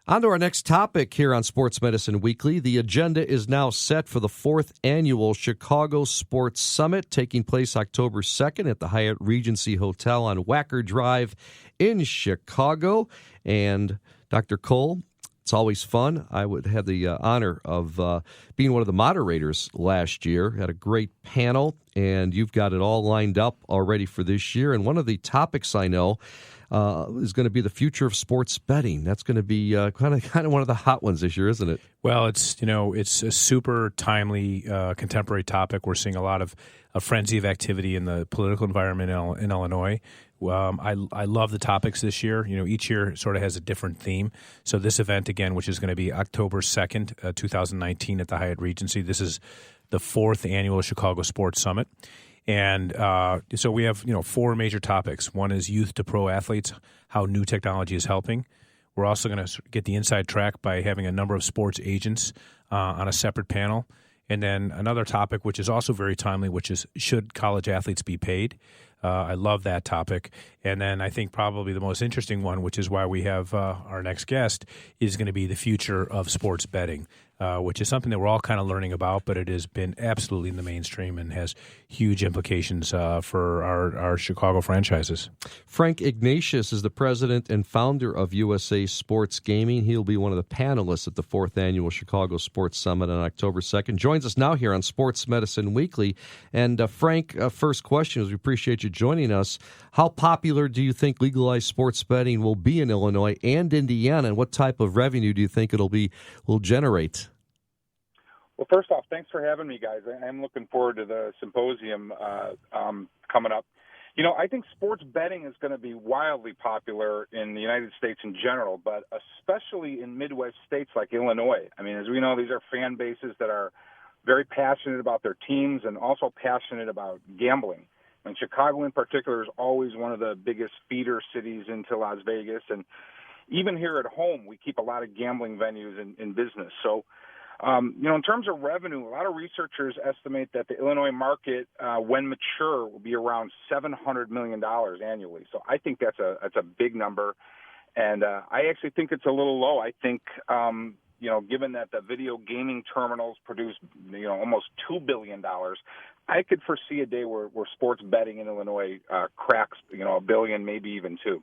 On to our next topic here on Sports Medicine Weekly. The agenda is now set for the 4th annual Chicago Sports Summit, taking place October 2nd at the Hyatt Regency Hotel on Wacker Drive in Chicago. And Dr. Cole, it's always fun. I would have the honor of being one of the moderators last year. Had a great panel, and you've got it all lined up already for this year. And one of the topics I know is going to be the future of sports betting. That's going to be kind of one of the hot ones this year, isn't it? Well, it's a super timely, contemporary topic. We're seeing a lot of a frenzy of activity in the political environment in Illinois. I love the topics this year. Each year sort of has a different theme. So this event, again, which is going to be October 2nd, 2019 at the Hyatt Regency, this is the 4th annual Chicago Sports Summit. And so we have, 4 major topics. One is youth to pro athletes, how new technology is helping. We're also going to get the inside track by having a number of sports agents on a separate panel. And then another topic, which is also very timely, which is should college athletes be paid? I love that topic. And then I think probably the most interesting one, which is why we have our next guest, is going to be the future of sports betting, which is something that we're all kind of learning about, but it has been absolutely in the mainstream and has huge implications for our Chicago franchises. Frank Ignatius is the president and founder of USA Sports Gaming. He'll be one of the panelists at the 4th Annual Chicago Sports Summit on October 2nd. Joins us now here on Sports Medicine Weekly. And Frank, first question is we appreciate you joining us. How popular do you think legalized sports betting will be in Illinois and Indiana, and what type of revenue do you think will generate? Well, first off, thanks for having me, guys. I'm looking forward to the symposium coming up. I think sports betting is going to be wildly popular in the United States in general, but especially in Midwest states like Illinois. I mean, as we know, these are fan bases that are very passionate about their teams and also passionate about gambling. And Chicago in particular is always one of the biggest feeder cities into Las Vegas. And even here at home, we keep a lot of gambling venues in business. So, in terms of revenue, a lot of researchers estimate that the Illinois market, when mature, will be around $700 million annually. So I think that's a big number. And I actually think it's a little low. I think, given that the video gaming terminals produce, almost $2 billion, I could foresee a day where sports betting in Illinois cracks, $1 billion, maybe even $2 billion.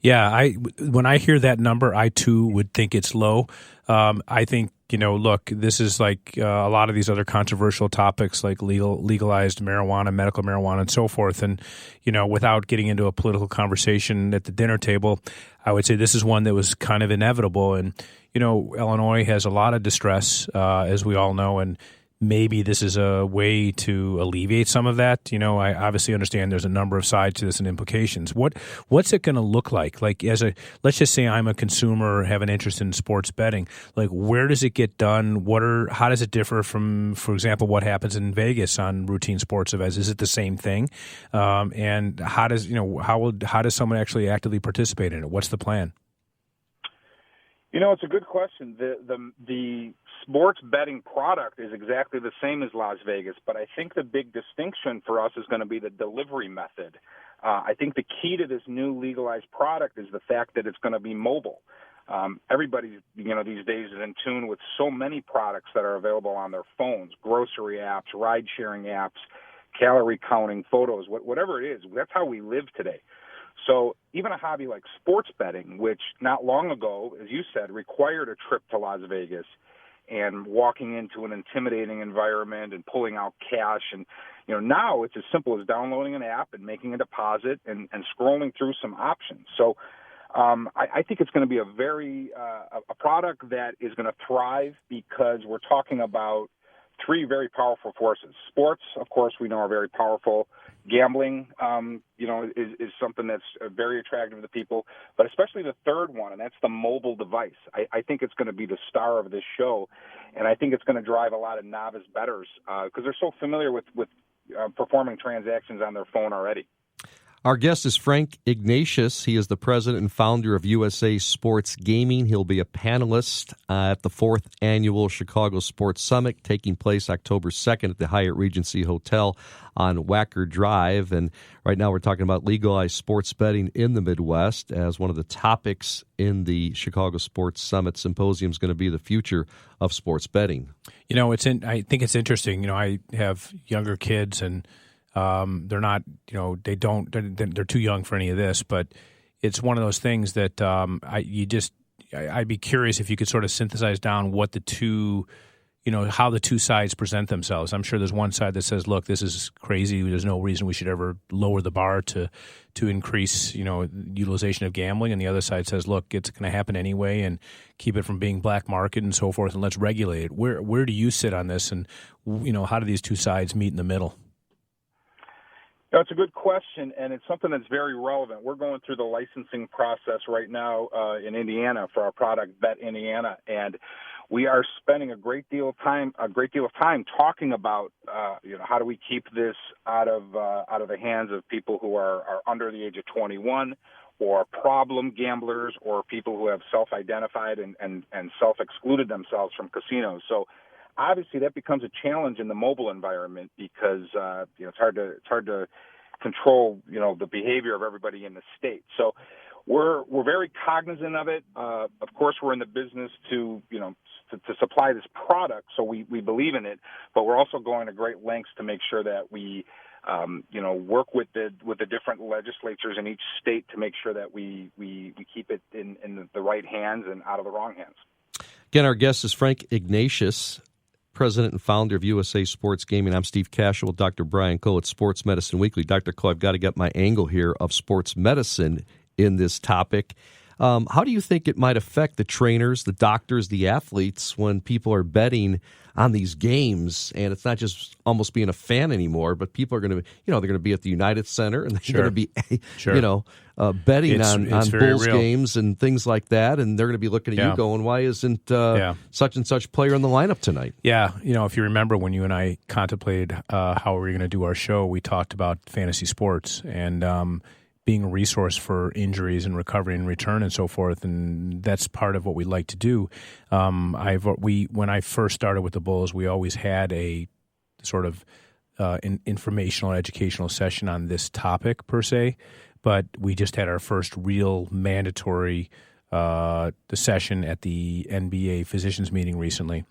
Yeah, when I hear that number, I too would think it's low. I think, look, this is like a lot of these other controversial topics like legalized marijuana, medical marijuana, and so forth. And, without getting into a political conversation at the dinner table, I would say this is one that was kind of inevitable. And, Illinois has a lot of distress, as we all know, and maybe this is a way to alleviate some of that. I obviously understand there's a number of sides to this and implications. What's it going to look like? Like let's just say I'm a consumer, have an interest in sports betting. Like, where does it get done? How does it differ from, for example, what happens in Vegas on routine sports events? Is it the same thing? And how does someone actually actively participate in it? What's the plan? It's a good question. The sports betting product is exactly the same as Las Vegas, but I think the big distinction for us is going to be the delivery method. I think the key to this new legalized product is the fact that it's going to be mobile. Everybody, these days is in tune with so many products that are available on their phones, grocery apps, ride-sharing apps, calorie counting, photos, whatever it is. That's how we live today. So even a hobby like sports betting, which not long ago, as you said, required a trip to Las Vegas and walking into an intimidating environment and pulling out cash. And, now it's as simple as downloading an app and making a deposit and scrolling through some options. So I think it's going to be a product that is going to thrive because we're talking about 3 very powerful forces. Sports, of course, we know are very powerful. Gambling, is something that's very attractive to people, but especially the third one, and that's the mobile device. I think it's going to be the star of this show, and I think it's going to drive a lot of novice bettors because they're so familiar with performing transactions on their phone already. Our guest is Frank Ignatius. He is the president and founder of USA Sports Gaming. He'll be a panelist at the 4th Annual Chicago Sports Summit, taking place October 2nd at the Hyatt Regency Hotel on Wacker Drive. And right now we're talking about legalized sports betting in the Midwest as one of the topics in the Chicago Sports Summit Symposium is going to be the future of sports betting. You know, I think it's interesting. You know, I have younger kids, and they're not, you know, they're too young for any of this, but it's one of those things that I'd be curious if you could sort of synthesize down what the two, you know, how the two sides present themselves. I'm sure there's one side that says, look, this is crazy. There's no reason we should ever lower the bar to increase, you know, utilization of gambling. And the other side says, look, it's going to happen anyway, and keep it from being black market and so forth, and let's regulate it. Where do you sit on this? And, you know, how do these two sides meet in the middle? That's a good question, and it's something that's very relevant. We're going through the licensing process right now in Indiana for our product BetIndiana, and we are spending a great deal of time talking about how do we keep this out of the hands of people who are under the age of 21, or problem gamblers, or people who have self-identified and self-excluded themselves from casinos. So obviously, that becomes a challenge in the mobile environment because it's hard to control the behavior of everybody in the state. So we're very cognizant of it. Of course, we're in the business to supply this product, so we believe in it. But we're also going to great lengths to make sure that we work with the different legislatures in each state to make sure that we keep it in the right hands and out of the wrong hands. Again, our guest is Frank Ignatius, president and founder of USA Sports Gaming. I'm Steve Cashel with Dr. Brian Coe at Sports Medicine Weekly. Dr. Coe, I've got to get my angle here of sports medicine in this topic. How do you think it might affect the trainers, the doctors, the athletes when people are betting on these games? And it's not just almost being a fan anymore, but people are going to, they're going to be at the United Center and they're going to be, betting on Bulls games and things like that. And they're going to be looking at you going, why isn't such and such player in the lineup tonight? Yeah. If you remember when you and I contemplated how we were going to do our show, we talked about fantasy sports and being a resource for injuries and recovery and return and so forth, and that's part of what we like to do. When I first started with the Bulls, we always had a sort of an informational, educational session on this topic per se, but we just had our first real mandatory session at the NBA physicians meeting recently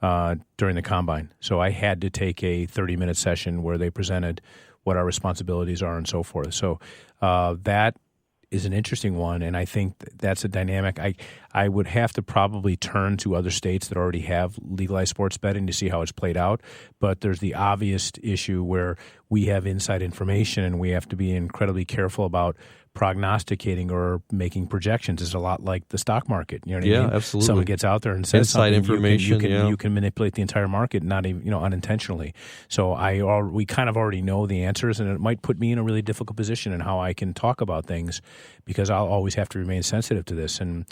during the Combine. So I had to take a 30-minute session where they presented what our responsibilities are and so forth. So that is an interesting one, and I think that's a dynamic. I would have to probably turn to other states that already have legalized sports betting to see how it's played out, but there's the obvious issue where we have inside information and we have to be incredibly careful about prognosticating or making projections. Is a lot like the stock market. You know what I mean? Absolutely. Someone gets out there and says inside information. You can manipulate the entire market, not even unintentionally. So we kind of already know the answers, and it might put me in a really difficult position in how I can talk about things because I'll always have to remain sensitive to this. And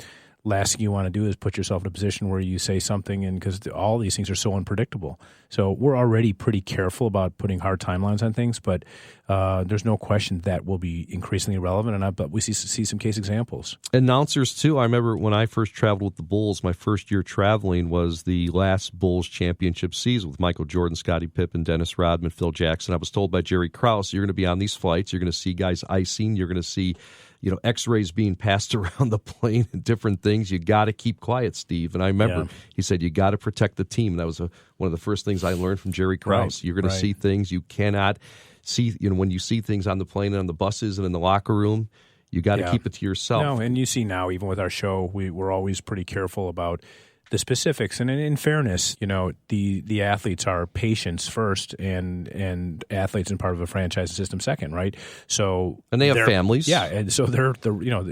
last thing you want to do is put yourself in a position where you say something, and because all these things are so unpredictable. So we're already pretty careful about putting hard timelines on things, but there's no question that will be increasingly relevant, but we see some case examples. Announcers, too. I remember when I first traveled with the Bulls, my first year traveling was the last Bulls championship season with Michael Jordan, Scottie Pippen, Dennis Rodman, Phil Jackson. I was told by Jerry Krause, you're going to be on these flights, you're going to see guys icing, you're going to see x-rays being passed around the plane and different things. You got to keep quiet, Steve. And I remember he said, you got to protect the team. And that was one of the first things I learned from Jerry Krause. You're going to see things you cannot see. When you see things on the plane and on the buses and in the locker room, you got to keep it to yourself. No, and you see now, even with our show, we're always pretty careful about the specifics. And in fairness, the athletes are patients first and athletes and part of a franchise system second, right? So and they have families. Yeah, and so they're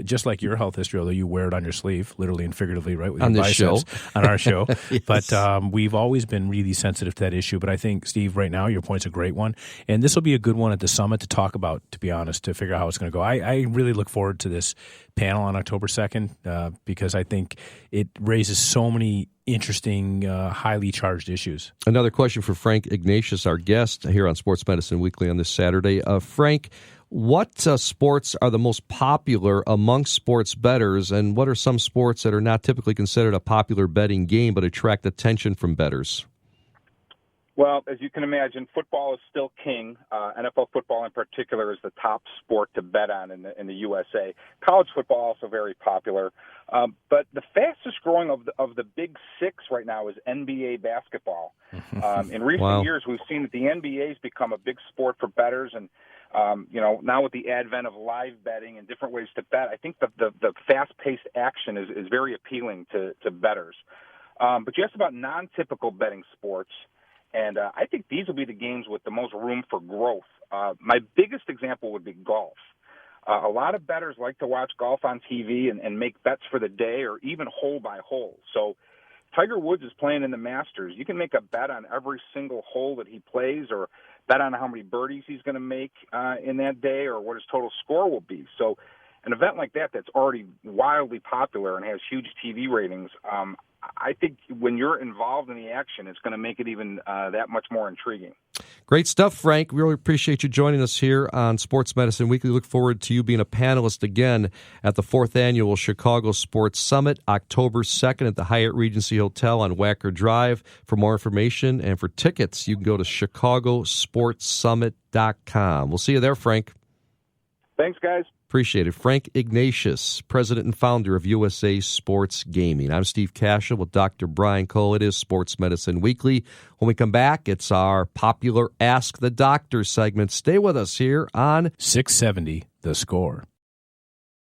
just like your health history, although you wear it on your sleeve, literally and figuratively, right? With on your this biceps, show. On our show. Yes. But we've always been really sensitive to that issue. But I think, Steve, right now, your point's a great one. And this will be a good one at the summit to talk about, to be honest, to figure out how it's going to go. I really look forward to this panel on October 2nd because I think it raises so many interesting, highly charged issues. Another question for Frank Ignatius, our guest here on Sports Medicine Weekly on this Saturday. Frank, What sports are the most popular among sports bettors, and what are some sports that are not typically considered a popular betting game but attract attention from bettors? Well, as you can imagine, football is still king. NFL football in particular is the top sport to bet on in the USA. College football also very popular. But the fastest growing of the big six right now is NBA basketball. In recent years, we've seen that the NBA has become a big sport for bettors, and now with the advent of live betting and different ways to bet, I think the fast-paced action is very appealing to bettors. But you asked about non-typical betting sports. And I think these will be the games with the most room for growth. My biggest example would be golf. A lot of bettors like to watch golf on TV and make bets for the day or even hole by hole. So Tiger Woods is playing in the Masters. You can make a bet on every single hole that he plays or bet on how many birdies he's going to make in that day or what his total score will be. So an event like that's already wildly popular and has huge TV ratings, I think when you're involved in the action, it's going to make it even that much more intriguing. Great stuff, Frank. We really appreciate you joining us here on Sports Medicine Weekly. Look forward to you being a panelist again at the 4th Annual Chicago Sports Summit, October 2nd at the Hyatt Regency Hotel on Wacker Drive. For more information and for tickets, you can go to chicagosportssummit.com. We'll see you there, Frank. Thanks, guys. Appreciate it. Frank Ignatius, president and founder of USA Sports Gaming. I'm Steve Cashel with Dr. Brian Cole. It is Sports Medicine Weekly. When we come back, it's our popular Ask the Doctor segment. Stay with us here on 670 The Score.